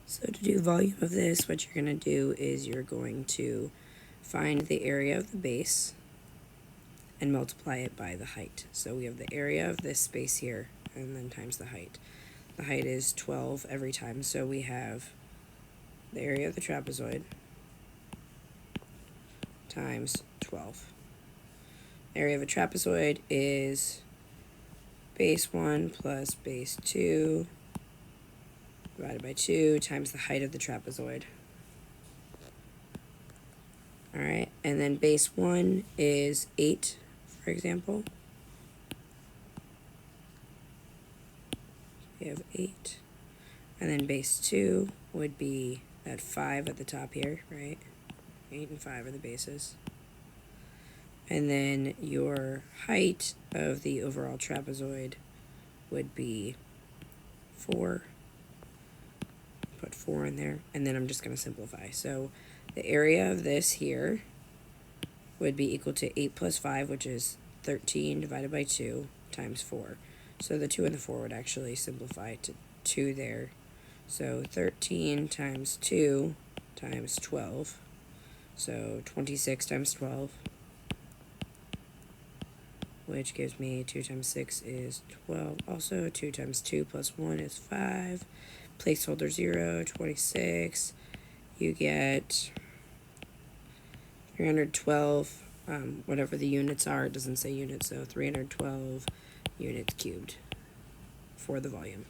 So to do volume of this, what you're going to do is you're going to find the area of the base and multiply it by the height. So we have the area of this space here, and then times the height. The height is 12 every time, so we have the area of the trapezoid times 12. The area of a trapezoid is base 1 plus base 2 divided by 2 times the height of the trapezoid. Alright, and then base 1 is 8, for example. We have 8. And then base 2 would be that 5 at the top here, right? 8 and 5 are the bases. And then your height of the overall trapezoid would be 4. Put 4 in there, and then I'm just going to simplify. So the area of this here would be equal to 8 plus 5, which is 13 divided by 2 times 4. So the 2 and the 4 would actually simplify to 2 there. So 13 times 2 times 12. So 26 times 12, which gives me 2 times 6 is 12. Also, 2 times 2 plus 1 is 5. Placeholder 0, 26. You get 312, whatever the units are. It doesn't say units, so 312 units cubed for the volume.